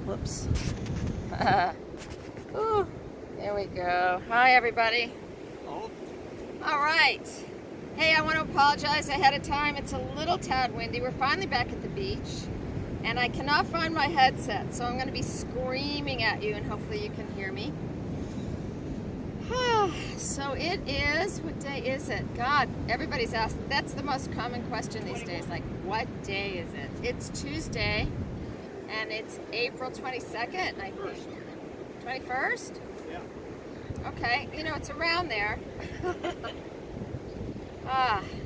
Whoops. Ooh, there we go. Hi, everybody. Oh. All right. Hey, I want to apologize ahead of time. It's a little tad windy. We're finally back at the beach, and I cannot find my headset, so I'm going to be screaming at you, and hopefully you can hear me. So it is, what day is it? God, everybody's asked. That's the most common question these days, like, what day is it? It's Tuesday, and it's April 22nd, I think. 21st? Yeah. Okay, you know, it's around there.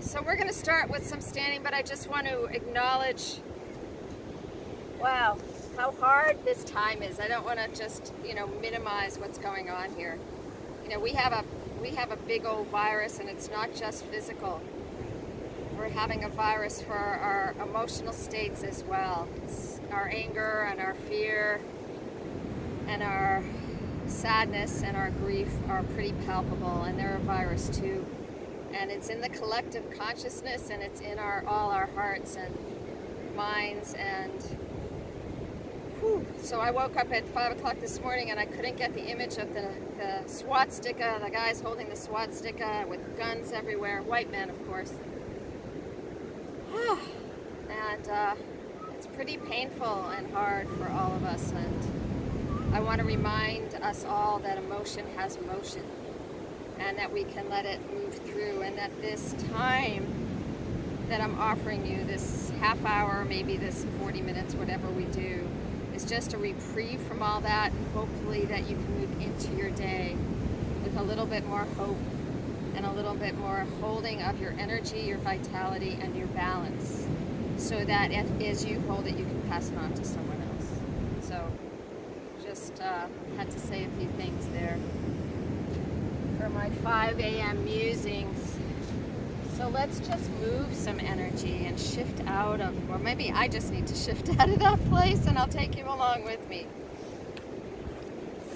So we're going to start with some standing, but I just want to acknowledge, wow, how hard this time is. I don't want to just, minimize what's going on here. We have a big old virus, and it's not just physical. We're having a virus for our emotional states as well. It's our anger and our fear and our sadness and our grief are pretty palpable, and they're a virus too. And it's in the collective consciousness, and it's in all our hearts and minds. And so I woke up at 5 o'clock this morning, and I couldn't get the image of the swastika, the guys holding the swastika with guns everywhere, white men, of course. And it's pretty painful and hard for all of us, and I want to remind us all that emotion has motion, and that we can let it move through, and that this time that I'm offering you, this half hour, maybe this 40 minutes, whatever we do, is just a reprieve from all that, and hopefully that you can move into your day with a little bit more hope and a little bit more holding of your energy, your vitality, and your balance, so that as you hold it, you can pass it on to someone else. So just had to say a few things there for my 5 a.m. musings. So let's just move some energy and shift out of, or maybe I just need to shift out of that place, and I'll take you along with me.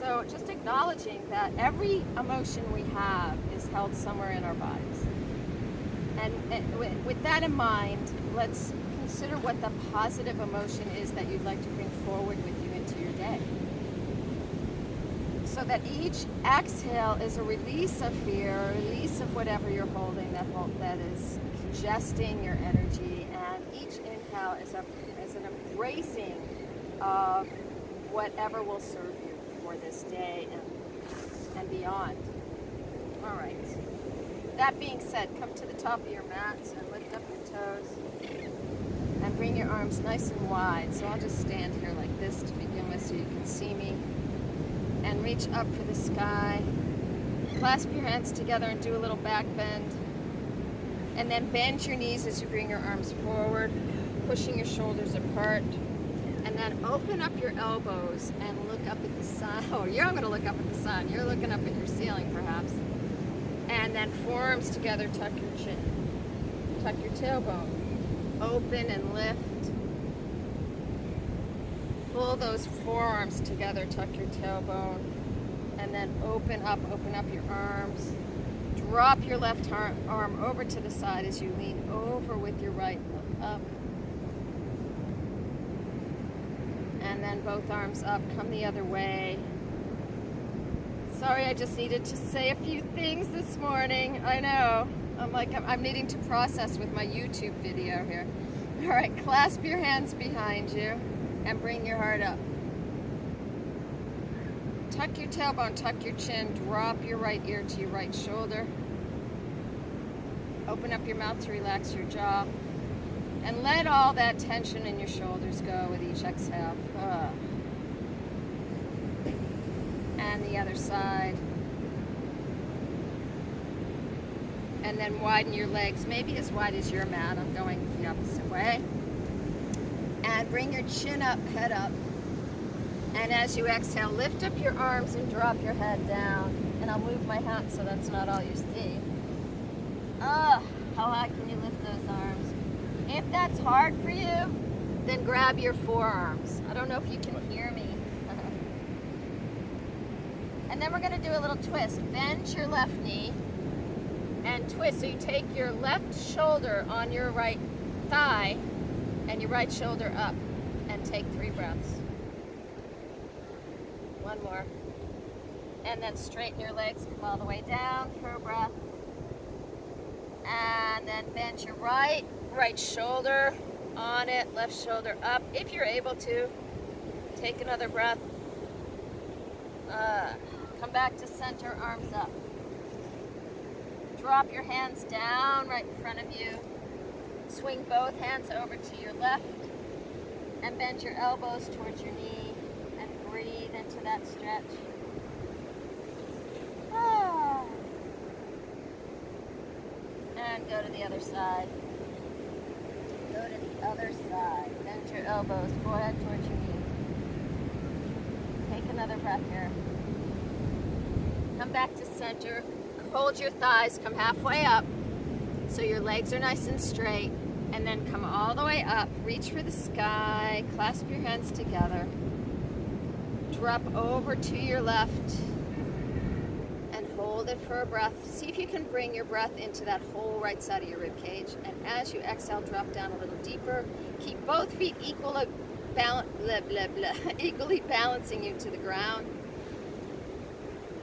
So just acknowledging that every emotion we have is held somewhere in our bodies. And with that in mind, let's consider what the positive emotion is that you'd like to bring forward with you into your day. So that each exhale is a release of fear, a release of whatever you're holding that is congesting your energy, and each inhale is an embracing of whatever will serve you for this day and beyond. All right. That being said, come to the top of your mats and lift up your toes and bring your arms nice and wide. So I'll just stand here like this to begin with so you can see me. And reach up for the sky. Clasp your hands together and do a little back bend. And then bend your knees as you bring your arms forward, pushing your shoulders apart. And then open up your elbows and look up at the sun. Oh, you're not going to look up at the sun. You're looking up at your ceiling, perhaps. And then forearms together, tuck your chin. Tuck your tailbone. Open and lift. Pull those forearms together, tuck your tailbone, and then open up your arms. Drop your left arm over to the side as you lean over with your right, look up. And then both arms up, come the other way. Sorry, I just needed to say a few things this morning. I know, I'm needing to process with my YouTube video here. All right, clasp your hands behind you. And bring your heart up. Tuck your tailbone, tuck your chin, drop your right ear to your right shoulder. Open up your mouth to relax your jaw. And let all that tension in your shoulders go with each exhale. And the other side. And then widen your legs, maybe as wide as your mat. I'm going the opposite way. And bring your chin up, head up. And as you exhale, lift up your arms and drop your head down. And I'll move my hat so that's not all you see. How high can you lift those arms? If that's hard for you, then grab your forearms. I don't know if you can hear me. And then we're going to do a little twist. Bend your left knee and twist. So you take your left shoulder on your right thigh and your right shoulder up, and take 3 breaths. One more. And then straighten your legs, come all the way down for a breath. And then bend your right shoulder on it, left shoulder up. If you're able to, take another breath. Come back to center, arms up. Drop your hands down right in front of you. Swing both hands over to your left and bend your elbows towards your knee and breathe into that stretch. And go to the other side. Go to the other side. Bend your elbows, forehead towards your knee. Take another breath here. Come back to center. Hold your thighs, come halfway up so your legs are nice and straight, and then come all the way up. Reach for the sky, clasp your hands together. Drop over to your left and hold it for a breath. See if you can bring your breath into that whole right side of your rib cage, and as you exhale, drop down a little deeper. Keep both feet equally balancing you to the ground.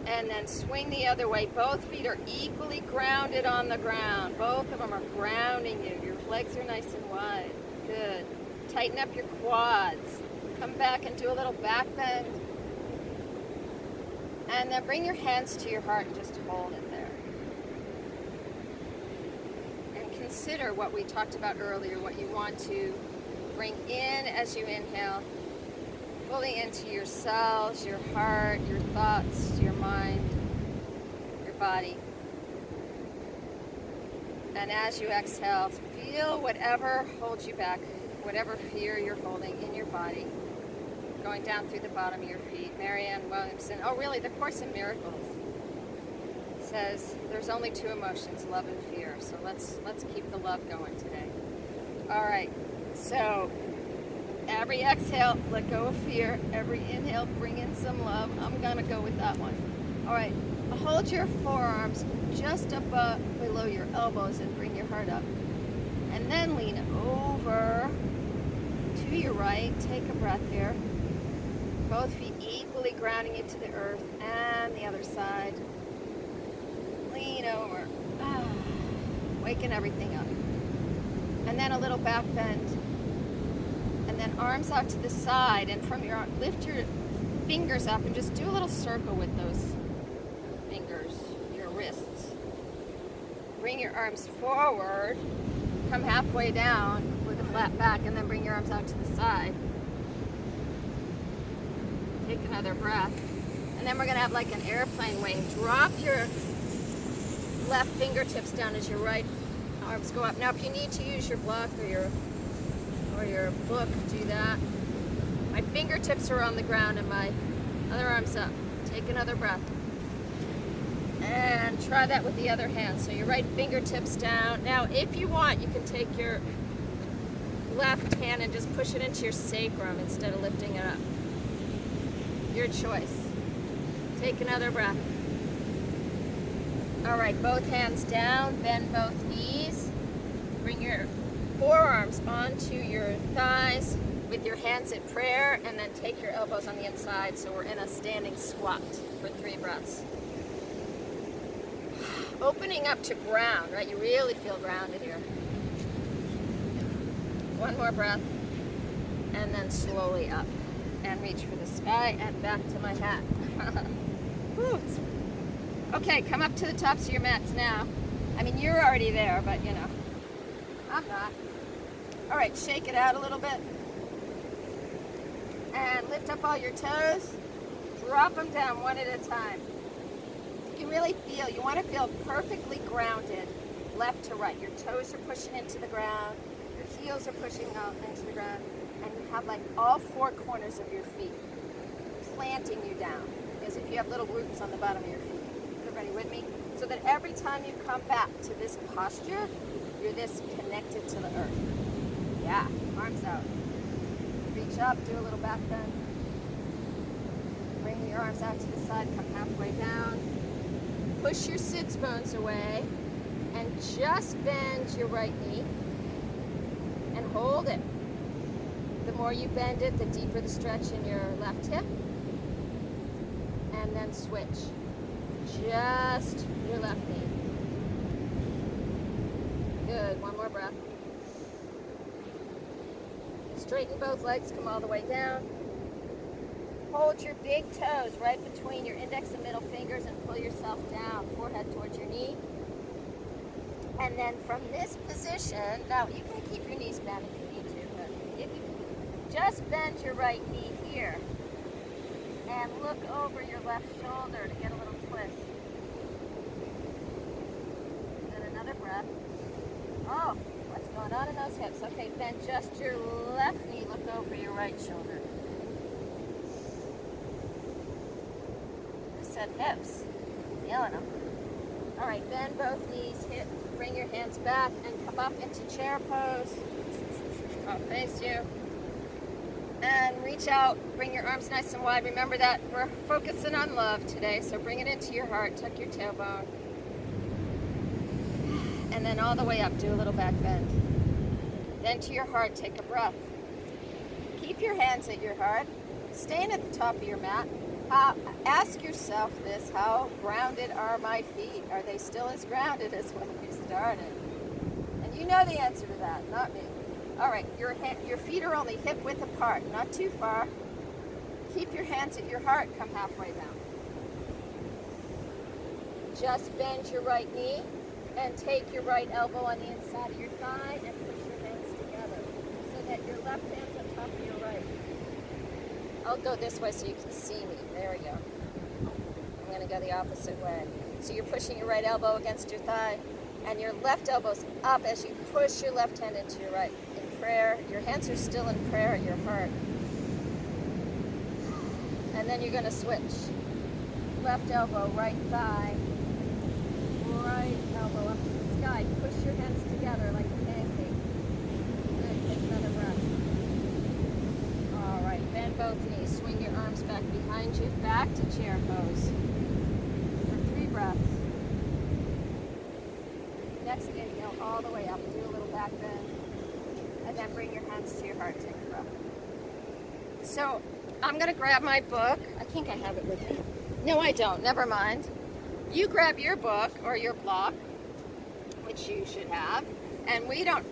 And then swing the other way. Both feet are equally grounded on the ground. Both of them are grounding you. Your legs are nice and wide. Good. Tighten up your quads. Come back and do a little back bend. And then bring your hands to your heart and just hold it there. And consider what we talked about earlier, what you want to bring in as you inhale. Fully into your cells, your heart, your thoughts, your mind, your body. And as you exhale, feel whatever holds you back, whatever fear you're holding in your body, going down through the bottom of your feet. Marianne Williamson, oh really, the Course in Miracles says there's only two emotions, love and fear. So let's keep the love going today. All right, so every exhale, let go of fear. Every inhale, bring in some love. I'm gonna go with that one. All right, hold your forearms just above, below your elbows and bring your heart up. And then lean over to your right. Take a breath here. Both feet equally grounding you to the earth, and the other side. Lean over. Waking everything up. And then a little back bend. And then arms out to the side, and from your arm, lift your fingers up and just do a little circle with those fingers, your wrists. Bring your arms forward, come halfway down with a flat back, and then bring your arms out to the side. Take another breath. And then we're gonna have like an airplane wing. Drop your left fingertips down as your right arms go up. Now if you need to use your block or your book, do that. My fingertips are on the ground and my other arm's up. Take another breath. And try that with the other hand. So your right fingertips down. Now if you want, you can take your left hand and just push it into your sacrum instead of lifting it up. Your choice. Take another breath. All right, both hands down, bend both knees. Bring your forearms onto your thighs with your hands at prayer, and then take your elbows on the inside so we're in a standing squat for 3 breaths. Opening up to ground, right? You really feel grounded here. One more breath, and then slowly up and reach for the sky and back to my hat. Okay, come up to the tops of your mats now. I mean, you're already there, but you know, I'm not. All right, shake it out a little bit. And lift up all your toes. Drop them down one at a time. You really feel, you want to feel perfectly grounded left to right. Your toes are pushing into the ground. Your heels are pushing out into the ground. And you have like all 4 corners of your feet planting you down, as if you have little roots on the bottom of your feet. Everybody with me? So that every time you come back to this posture, you're this connected to the earth. Yeah, arms out. Reach up, do a little back bend. Bring your arms out to the side, come halfway down. Push your sits bones away and just bend your right knee and hold it. The more you bend it, the deeper the stretch in your left hip. and then switch. Just your left knee. Good, one more breath. Straighten both legs, come all the way down. Hold your big toes right between your index and middle fingers and pull yourself down, forehead towards your knee. And then from this position, now you can keep your knees bent if you need to, but if you just bend your right knee here and look over your left shoulder to get a little twist. And another breath. Oh, what's going on in those hips? Okay, bend just your left knee, look over your right shoulder. I said hips, feeling them. All right, bend both knees, bring your hands back and come up into chair pose. I'll face you. And reach out, bring your arms nice and wide. Remember that we're focusing on love today, so bring it into your heart, tuck your tailbone. And then all the way up, do a little back bend. Then to your heart, take a breath. Keep your hands at your heart, staying at the top of your mat. Ask yourself this, how grounded are my feet? Are they still as grounded as when we started? And you know the answer to that, not me. All right, your feet are only hip width apart, not too far. Keep your hands at your heart, come halfway down. Just bend your right knee and take your right elbow on the inside of your thigh and push your hands together so that your left hand's on top of your right. I'll go this way so you can see me. There we go. I'm going to go the opposite way. So you're pushing your right elbow against your thigh and your left elbow's up as you push your left hand into your right. Prayer. Your hands are still in prayer at your heart. And then you're going to switch. Left elbow, right thigh. Right elbow up to the sky. Push your hands together like a pancake. Good. Take another breath. All right. Bend both knees. Swing your arms back behind you. Back to chair pose. For 3 breaths. Next inhale all the way up. Do a little back bend. And then bring your hands to your heart, take a breath. So I'm going to grab my book. I think I have it with me. No, I don't. Never mind. You grab your book or your block, which you should have. And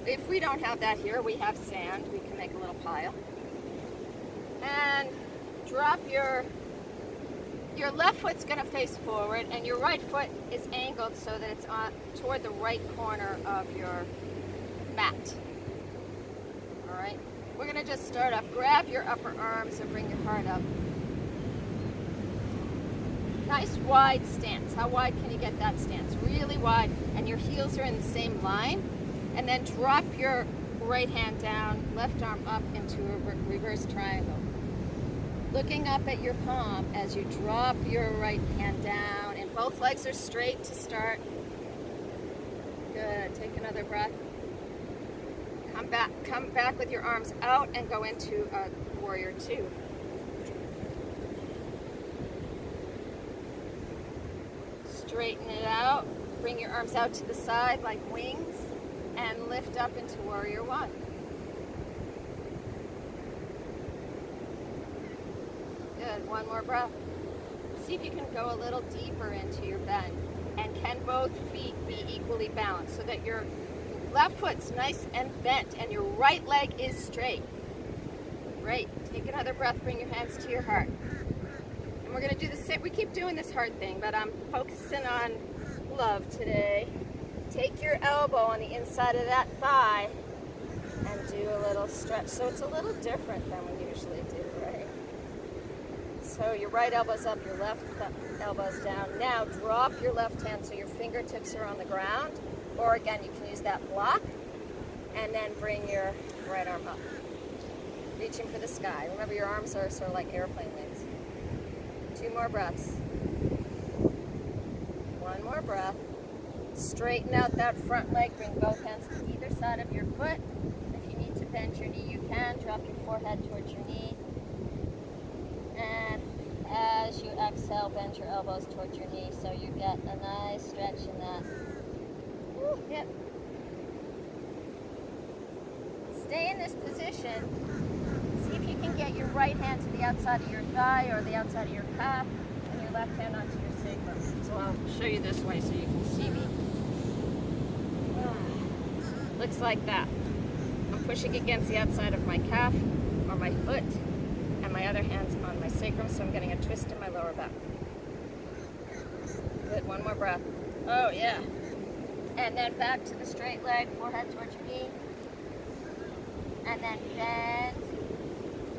if we don't have that here, we have sand. We can make a little pile. And drop your left foot's going to face forward, and your right foot is angled so that it's toward the right corner of your mat. All right, we're going to just start up. Grab your upper arms and bring your heart up. Nice wide stance. How wide can you get that stance? Really wide, and your heels are in the same line. And then drop your right hand down, left arm up into a reverse triangle. Looking up at your palm as you drop your right hand down, and both legs are straight to start. Good. Take another breath. Come back with your arms out and go into a warrior 2. Straighten it out. Bring your arms out to the side like wings and lift up into warrior 1. Good. One more breath. See if you can go a little deeper into your bend. And can both feet be equally balanced so that your left foot's nice and bent and your right leg is straight. Great. Take another breath. Bring your hands to your heart. And we're going to do the same. We keep doing this heart thing, but I'm focusing on love today. Take your elbow on the inside of that thigh and do a little stretch. So it's a little different than we usually do, right? So your right elbow's up, your left elbow's down. Now drop your left hand so your fingertips are on the ground. Or again, you can use that block. And then bring your right arm up. Reaching for the sky. Remember, your arms are sort of like airplane wings. 2 more breaths. 1 more breath. Straighten out that front leg. Bring both hands to either side of your foot. If you need to bend your knee, you can. Drop your forehead towards your knee. And as you exhale, bend your elbows towards your knee so you get a nice stretch in that hip. Stay in this position. See if you can get your right hand to the outside of your thigh or the outside of your calf, and your your left hand onto your sacrum. So I'll show you this way so you can see me. Looks like that. I'm pushing against the outside of my calf or my foot, and my other hand's on my sacrum, so I'm getting a twist in my lower back. Good, one more breath. Oh yeah. And then back to the straight leg, forehead towards your knee. And then bend.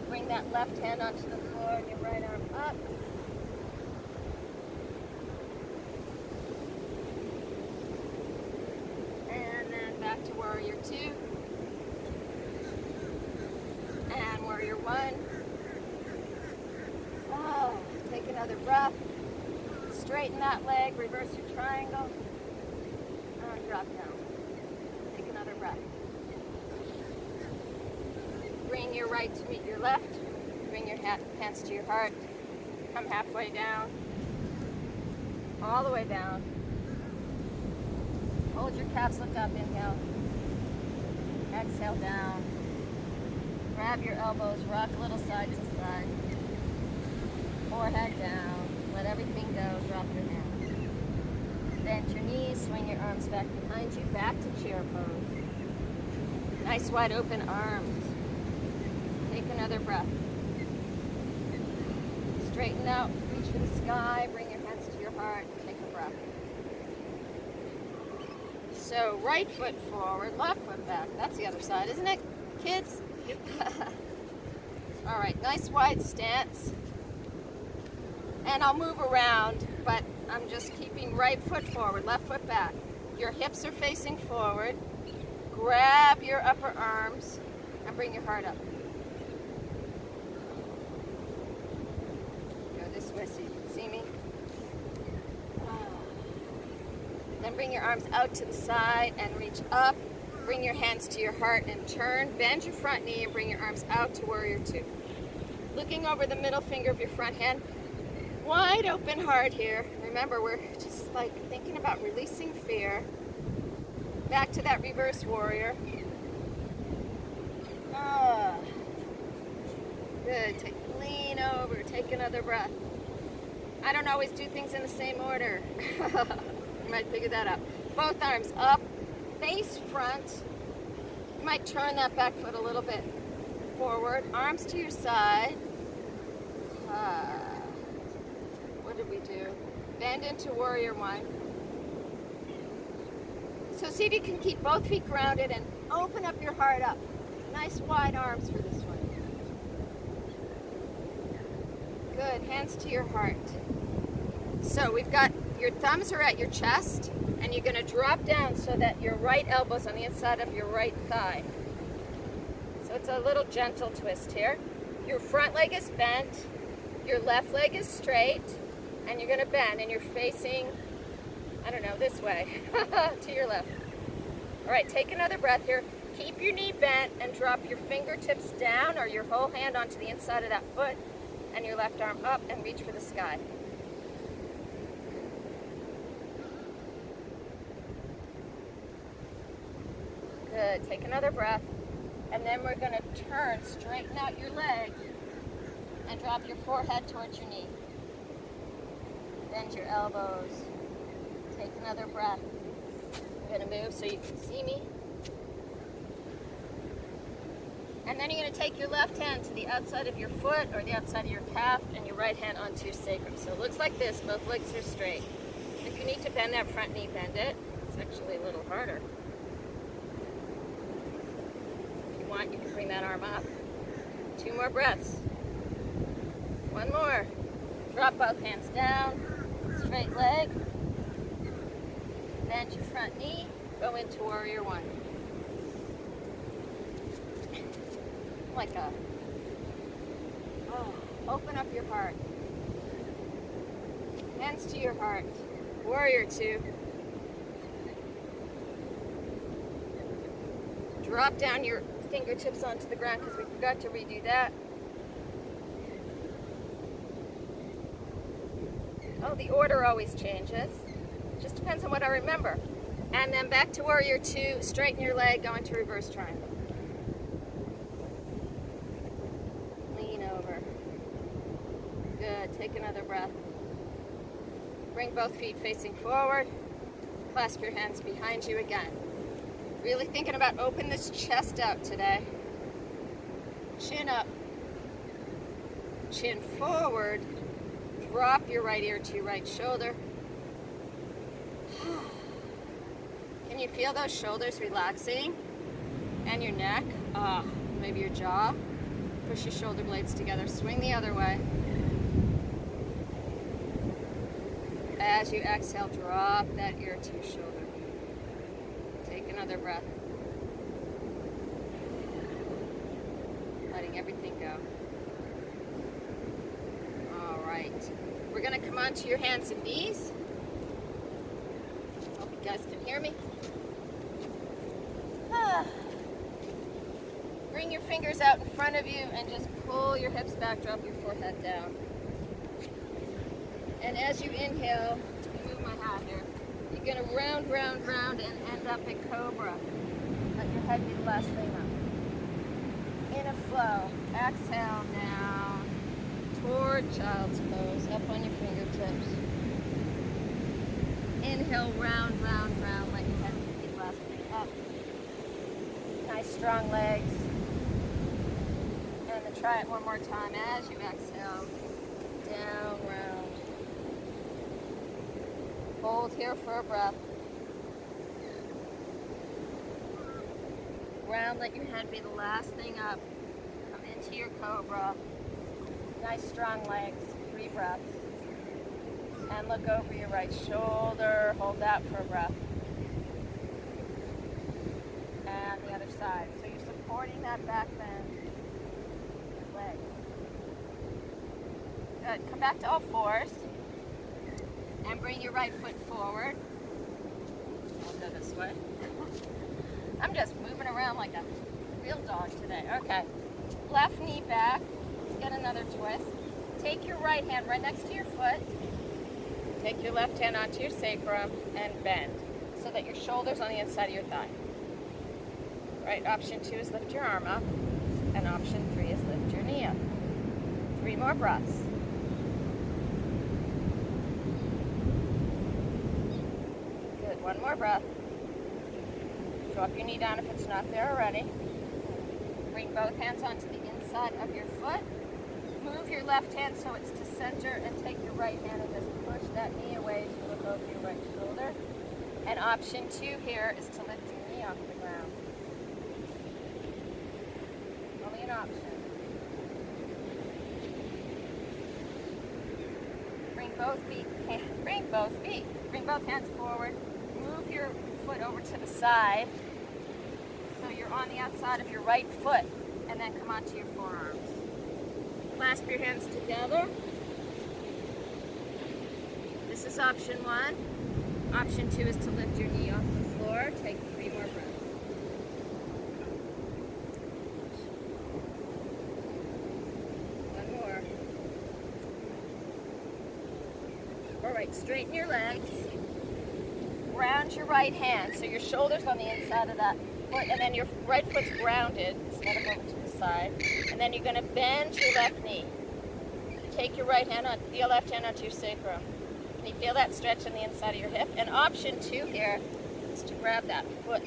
Bring that left hand onto the floor and your right arm up. And then back to warrior 2. And warrior 1. Oh, take another breath. Straighten that leg, reverse your triangle. And drop down. Take another breath. Bring your right to meet your left. Bring your hands to your heart. Come halfway down. All the way down. Hold your calves, look up, inhale. Exhale down. Grab your elbows, rock a little side to side. Forehead down. Let everything go, drop your hands. Bend your knees, swing your arms back behind you, back to chair pose. Nice wide open arms. Take another breath. Straighten out, reach for the sky, bring your hands to your heart, take a breath. So right foot forward, left foot back. That's the other side, isn't it, kids? All right, nice wide stance. And I'll move around, but I'm just keeping right foot forward, left foot back. Your hips are facing forward. Grab your upper arms and bring your heart up. This way so you can see me. Then bring your arms out to the side and reach up. Bring your hands to your heart and turn. Bend your front knee and bring your arms out to warrior 2. Looking over the middle finger of your front hand. Wide open heart here. Remember, we're just like thinking about releasing fear. Back to that reverse warrior. Good. Lean over. Take another breath. I don't always do things in the same order. You might figure that out. Both arms up, face front. You might turn that back foot a little bit forward. Arms to your side. What did we do? Bend into warrior 1. So see if you can keep both feet grounded and open up your heart up. Nice wide arms for this one. Good, hands to your heart. So we've got your thumbs are at your chest, and you're going to drop down so that your right elbow's on the inside of your right thigh. So it's a little gentle twist here. Your front leg is bent, your left leg is straight, and you're going to bend, and you're facing, I don't know, this way, to your left. All right, take another breath here. Keep your knee bent and drop your fingertips down or your whole hand onto the inside of that foot, and your left arm up and reach for the sky. Good, take another breath. And then we're gonna turn, straighten out your leg and drop your forehead towards your knee. Bend your elbows. Take another breath. I'm gonna move so you can see me. And then you're going to take your left hand to the outside of your foot or the outside of your calf and your right hand onto your sacrum. So it looks like this, both legs are straight. If you need to bend that front knee, bend it. It's actually a little harder. If you want, you can bring that arm up. 2 more breaths. 1 more. Drop both hands down, straight leg. Bend your front knee, go into warrior 1. Like a, open up your heart. Hands to your heart. Warrior 2. Drop down your fingertips onto the ground because we forgot to redo that. Oh, the order always changes. Just depends on what I remember. And then back to warrior 2. Straighten your leg, go into reverse triangle. Take another breath. Bring both feet facing forward. Clasp your hands behind you again. Really thinking about open this chest out today. Chin up. Chin forward. Drop your right ear to your right shoulder. Can you feel those shoulders relaxing? And your neck? Maybe your jaw. Push your shoulder blades together. Swing the other way. As you exhale, drop that ear to your shoulder. Take another breath. Letting everything go. All right. We're going to come onto your hands and knees. Hope you guys can hear me. Bring your fingers out in front of you and just pull your hips back, drop your forehead down. And as you inhale, move my hat here, you're going to round, round, round and end up in cobra. Let your head be the last thing up. In a flow, exhale down toward child's pose, up on your fingertips. Inhale, round, round, round, let your head be the last thing up. Nice strong legs. And then try it one more time as you exhale. Down, round. Hold here for a breath. Round, let your head be the last thing up. Come into your cobra. Nice strong legs. 3 breaths. And look over your right shoulder. Hold that for a breath. And the other side. So you're supporting that back bend. Legs. Good. Come back to all fours. And bring your right foot forward. I'll go this way. I'm just moving around like a real dog today. Okay. Left knee back. Let's get another twist. Take your right hand right next to your foot. Take your left hand onto your sacrum and bend so that your shoulder's on the inside of your thigh. Right, option 2 is lift your arm up. And option 3 is lift your knee up. 3 more breaths. One more breath. Drop your knee down if it's not there already. Bring both hands onto the inside of your foot. Move your left hand so it's to center and take your right hand and just push that knee away as you look over your right shoulder. And option 2 here is to lift your knee off the ground. Only an option. Bring both hands forward. Move your foot over to the side so you're on the outside of your right foot, and then come onto your forearms. Clasp your hands together. This is option 1. Option 2 is to lift your knee off the floor. Take 3 more breaths. One more. All right, straighten your legs. Ground your right hand, so your shoulder's on the inside of that foot, and then your right foot's grounded instead of over to the side. And then you're going to bend your left knee. Take your left hand onto your sacrum. Can you feel that stretch on the inside of your hip? And option 2 here is to grab that foot.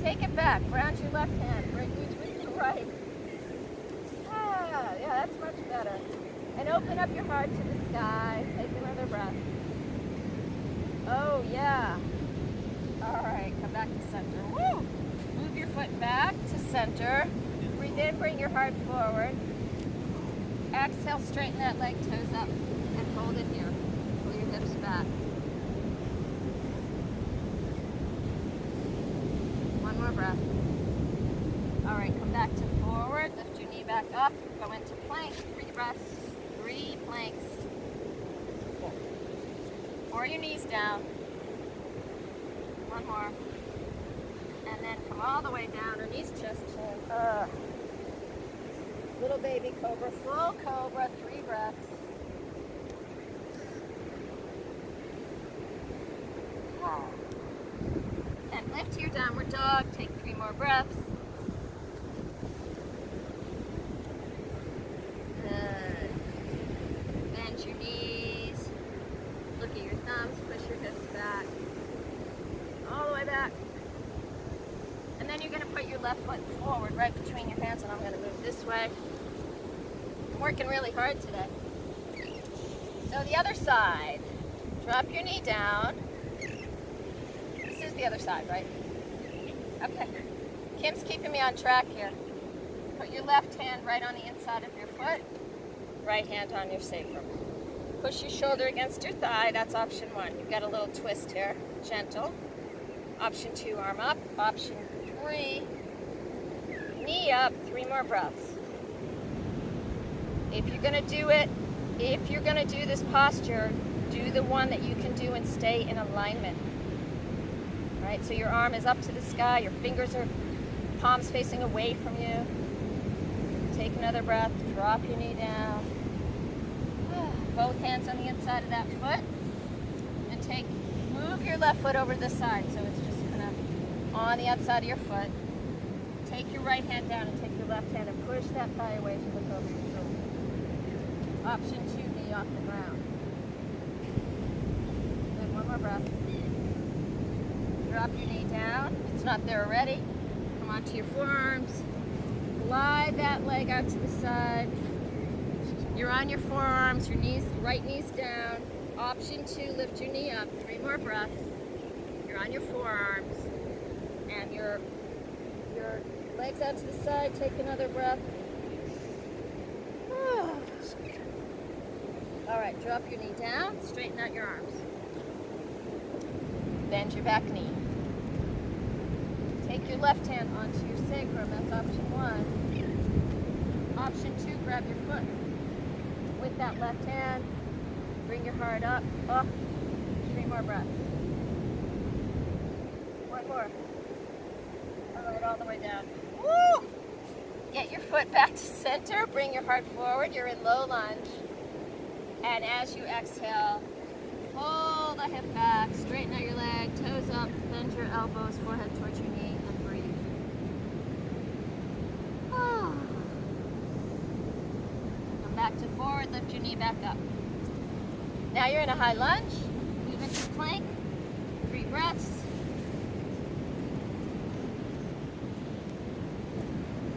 Take it back. Ground your left hand. Bring each with your right. Yeah, that's much better. And open up your heart to the sky. Take another breath. Oh, yeah. All right, come back to center. Woo! Move your foot back to center. Breathe in, bring your heart forward. Exhale, straighten that leg, toes up, and hold it here. Pull your hips back. One more breath. All right, come back to forward. Lift your knee back up. Go into plank. 3 breaths. 3 planks. 4 your knees down. One more. And then come all the way down, or knees, chest, chin. Little baby cobra, full cobra, 3 breaths. And lift to your downward dog, take 3 more breaths. left foot forward right between your hands, and I'm going to move this way. I'm working really hard today. So the other side, drop your knee down. This is the other side, right? Okay. Kim's keeping me on track here. Put your left hand right on the inside of your foot, right hand on your sacrum. Push your shoulder against your thigh, that's option 1. You've got a little twist here, gentle. Option 2, arm up. Option 3, knee up, 3 more breaths. If you're gonna do this posture, do the one that you can do and stay in alignment. All right, so your arm is up to the sky, your fingers are palms facing away from you. Take another breath, drop your knee down. Both hands on the inside of that foot, and move your left foot over to the side, so it's just kind of on the outside of your foot. Take your right hand down and take your left hand and push that thigh away to look over your shoulder. Option 2, knee off the ground. Good, 1 more breath. Drop your knee down. If it's not there already, come onto your forearms. Glide that leg out to the side. You're on your forearms, your right knee's down. Option 2, lift your knee up, 3 more breaths. You're on your forearms, and your legs out to the side, take another breath. All right, drop your knee down, straighten out your arms. Bend your back knee. Take your left hand onto your sacrum, that's option 1. Option 2, grab your foot. With that left hand, bring your heart up. 3 more breaths. 1 more. All right, all the way down. Woo! Get your foot back to center. Bring your heart forward. You're in low lunge. And as you exhale, pull the hip back, straighten out your leg, toes up, bend your elbows, forehead towards your knee, and breathe. Back to forward, lift your knee back up. Now you're in a high lunge. Move into plank. 3 breaths.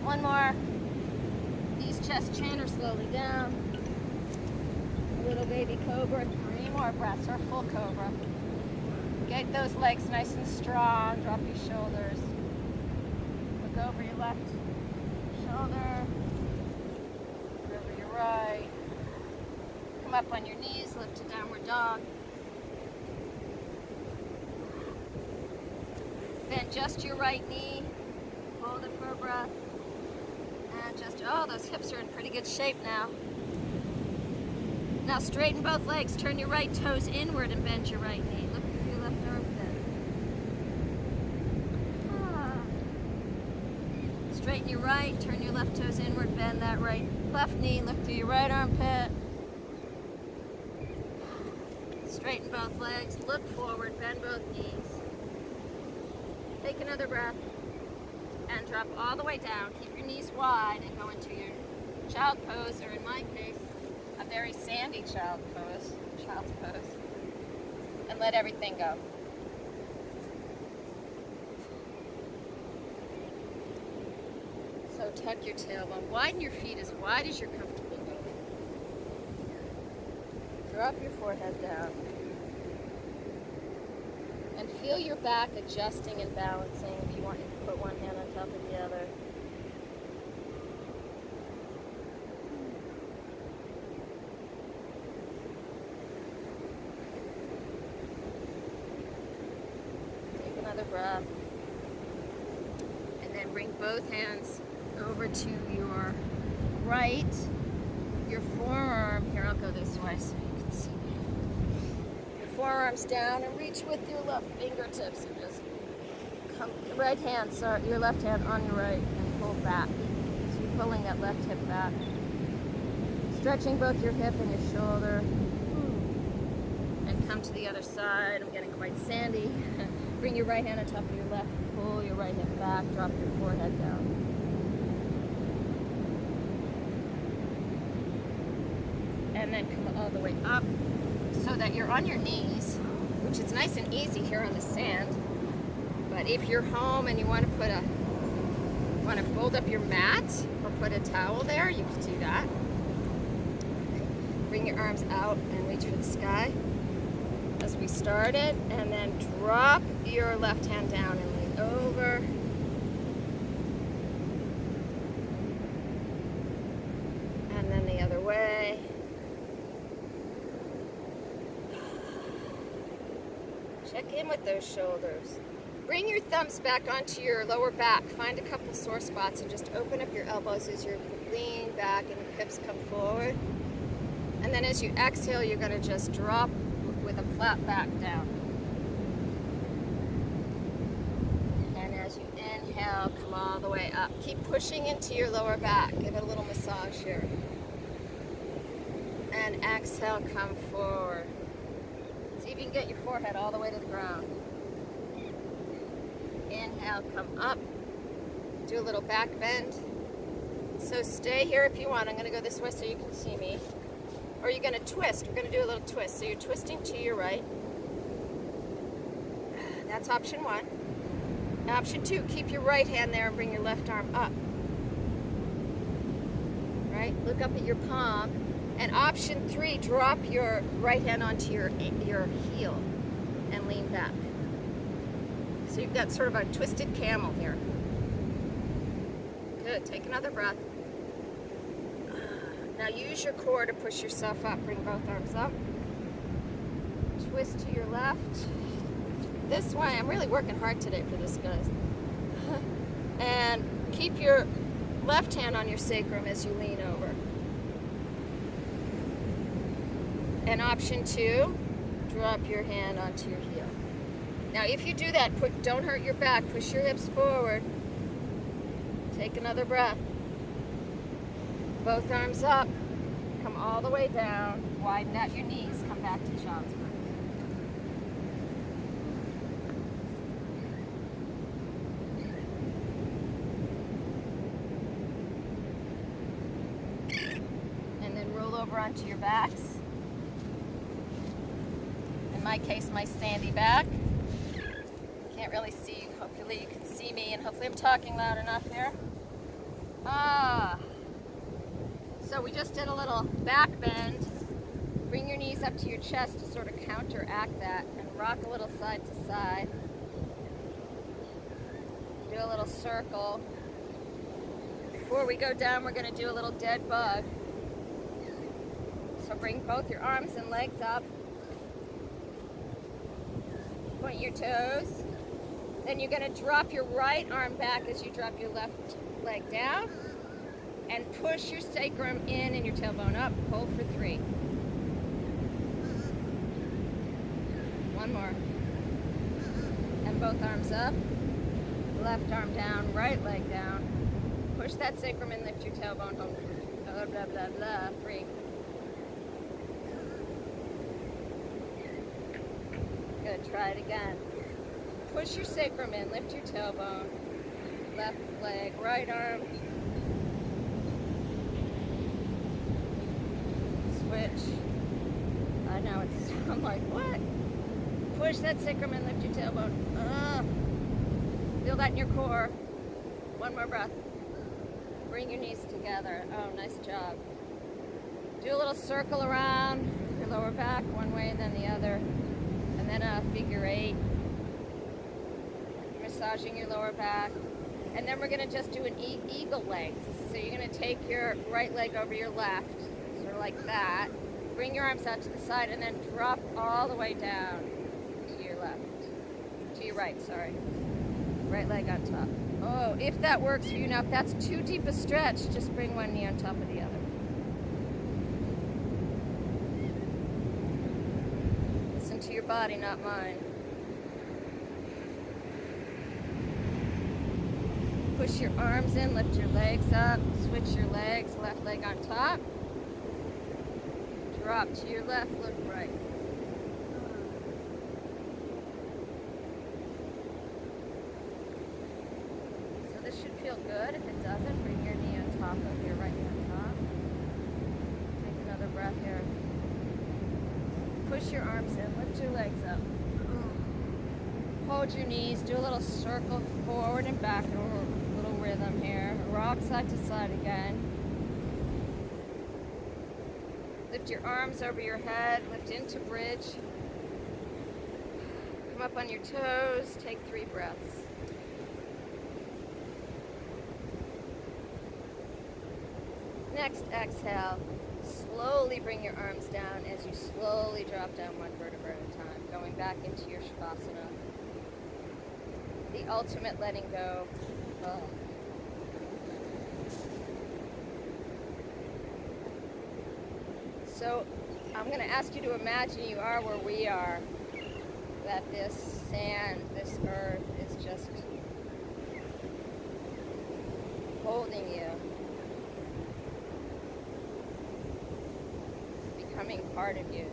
1 more. Knees, chest, chin are slowly down. A little baby cobra. 3 more breaths, or full cobra. Get those legs nice and strong. Drop your shoulders. Look over your left shoulder. Right. Come up on your knees, lift to downward dog. Bend just your right knee. Hold it for a breath. And just, those hips are in pretty good shape now. Now straighten both legs. Turn your right toes inward and bend your right knee. Look through your left armpit. Straighten your right, turn your left toes inward, bend that left knee, look through your right armpit. Straighten both legs, look forward, bend both knees. Take another breath and drop all the way down. Keep your knees wide and go into your child pose, or in my case, a very sandy child's pose. And let everything go. So tuck your tailbone, widen your feet as wide as you're comfortable going. Drop your forehead down. And feel your back adjusting and balancing. If you want, you can put one hand on top of the other. Take another breath. And then bring both hands over to your right, your forearm. Here, I'll go this way so you can see me. Your forearms down and reach with your left fingertips and just come, your left hand on your right and pull back. So you're pulling that left hip back. Stretching both your hip and your shoulder. And come to the other side. I'm getting quite sandy. Bring your right hand on top of your left. Pull your right hip back. Drop your forehead down. And then come all the way up so that you're on your knees, which is nice and easy here on the sand. But if you're home and you want to put a Want to fold up your mat or put a towel there, you can do that. Bring your arms out and reach for the sky as we started, and then drop your left hand down and lean over. And then the other way. Check in with those shoulders. Bring your thumbs back onto your lower back. Find a couple sore spots and just open up your elbows as you lean back and your hips come forward. And then as you exhale, you're going to just drop with a flat back down. And as you inhale, come all the way up. Keep pushing into your lower back. Give it a little massage here. And exhale, come forward. See if you can get your forehead all the way to the ground. Inhale, come up. Do a little back bend. So stay here if you want. I'm going to go this way so you can see me. Or you're going to twist. We're going to do a little twist. So you're twisting to your right. That's option 1. Option 2, keep your right hand there and bring your left arm up. Right? Look up at your palm. And option 3, drop your right hand onto your heel and lean back. So you've got sort of a twisted camel here. Good. Take another breath. Now use your core to push yourself up. Bring both arms up. Twist to your left. This way. I'm really working hard today for this, guys. And keep your left hand on your sacrum as you lean over. And option 2, drop your hand onto your heel. Now if you do that, don't hurt your back. Push your hips forward. Take another breath. Both arms up. Come all the way down. Widen out your knees. Come back to child's pose. And then roll over onto your backs. In my case, my sandy back. Can't really see. Hopefully you can see me, and hopefully I'm talking loud enough here. So we just did a little back bend. Bring your knees up to your chest to sort of counteract that, and rock a little side to side. Do a little circle. Before we go down, we're going to do a little dead bug. So bring both your arms and legs up. Point your toes. Then you're going to drop your right arm back as you drop your left leg down. And push your sacrum in and your tailbone up. Hold for 3. One more. And both arms up. Left arm down, right leg down. Push that sacrum in, lift your tailbone. Hold for blah, blah, blah, blah. 3. Good. Try it again. Push your sacrum in, lift your tailbone. Left leg, right arm. Switch. I know it's, I'm like, what? Push that sacrum and lift your tailbone. Feel that in your core. One more breath. Bring your knees together. Oh, nice job. Do a little circle around your lower back, one way and then the other. And then a figure 8. Massaging your lower back. And then we're going to just do an eagle leg. So you're going to take your right leg over your left. Like that. Bring your arms out to the side and then drop all the way down to your left. To your right, sorry. Right leg on top. Oh, if that works for you. Now, if that's too deep a stretch, just bring one knee on top of the other. Listen to your body, not mine. Push your arms in, lift your legs up, switch your legs, left leg on top. Drop to your left, look right. So this should feel good. If it doesn't, bring your knee on top of your right hand top. Take another breath here. Push your arms in, lift your legs up. Hold your knees, do a little circle forward and back, a little rhythm here. rock side to side again. Lift your arms over your head, lift into bridge. Come up on your toes, take 3 breaths. Next exhale, slowly bring your arms down as you slowly drop down 1 vertebra at a time, going back into your Shavasana. The ultimate letting go. Oh. So I'm going to ask you to imagine you are where we are, that this sand, this earth is just holding you, becoming part of you.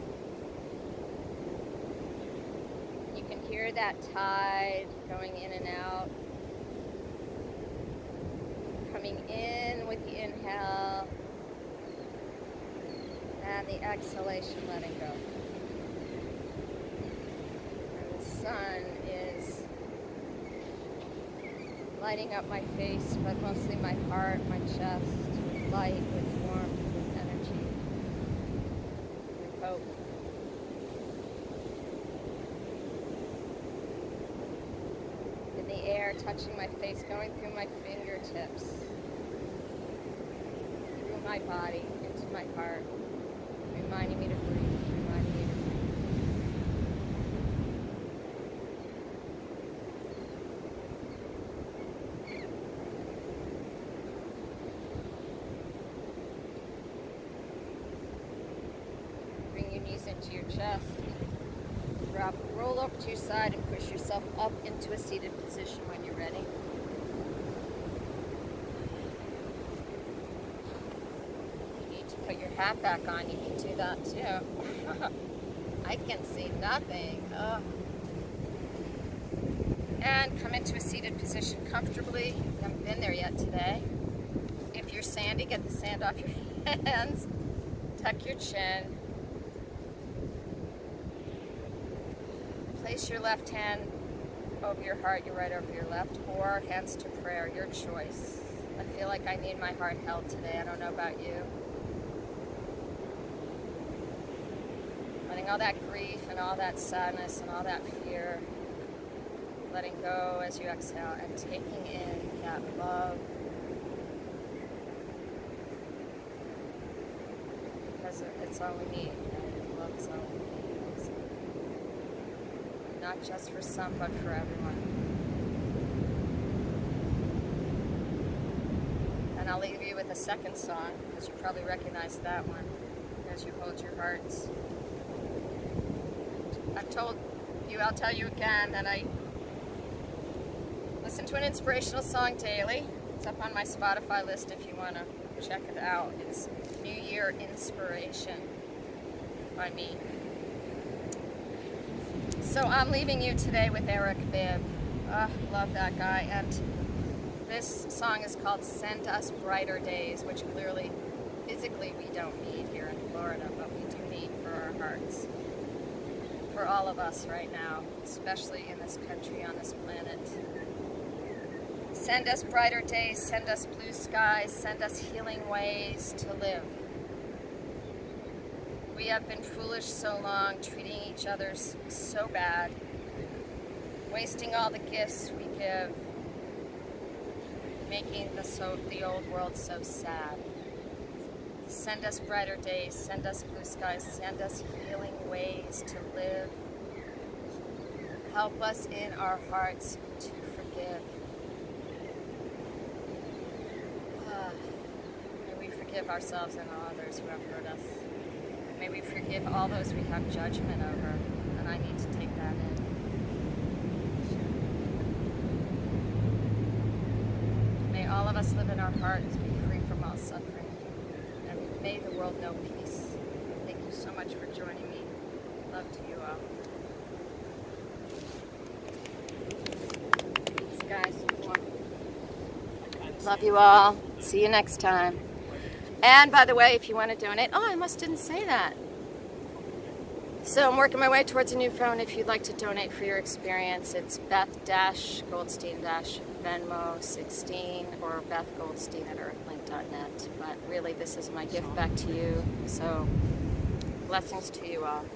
You can hear that tide going in and out, coming in with the inhale, and the exhalation, letting go. And the sun is lighting up my face, but mostly my heart, my chest, with light, with warmth, with energy, with hope. In the air, touching my face, going through my fingertips, through my body, into my heart. Reminding me to breathe, reminding me to breathe. Bring your knees into your chest. Drop, roll up to your side and push yourself up into a seated position when you're ready. Put your hat back on, you can do that too. I can see nothing. Oh. And come into a seated position comfortably. You haven't been there yet today. If you're sandy, get the sand off your hands. Tuck your chin. Place your left hand over your heart, your right over your left, or hands to prayer, your choice. I feel like I need my heart held today. I don't know about you. Letting all that grief and all that sadness and all that fear, letting go as you exhale and taking in that love. Because it's all we need, right? Love is all we need. Not just for some, but for everyone. And I'll leave you with a second song, because you probably recognize that one as you hold your hearts. I've told you, I'll tell you again, that I listen to an inspirational song daily. It's up on my Spotify list if you want to check it out. It's New Year Inspiration by me. So I'm leaving you today with Eric Bibb. Love that guy. And this song is called Send Us Brighter Days, which clearly, physically, we don't need here in Florida, but we do need for our hearts. For all of us right now, especially in this country, on this planet. Send us brighter days, send us blue skies, send us healing ways to live. We have been foolish so long, treating each other so bad, wasting all the gifts we give, making the old world so sad. Send us brighter days, send us blue skies, send us healing ways to live. Help us in our hearts to forgive. May we forgive ourselves and all others who have hurt us. May we forgive all those we have judgment over, and I need to take that in. May all of us live in our hearts, be free from all suffering. May the world know peace. Thank you so much for joining me. Love to you all. Thanks, guys. Love you all. See you next time. And by the way, if you want to donate, I didn't say that. So I'm working my way towards a new phone. If you'd like to donate for your experience, it's Beth-Goldstein-Venmo16 or BethGoldstein@earthlink.net. But really, this is my gift back to you. So blessings to you all.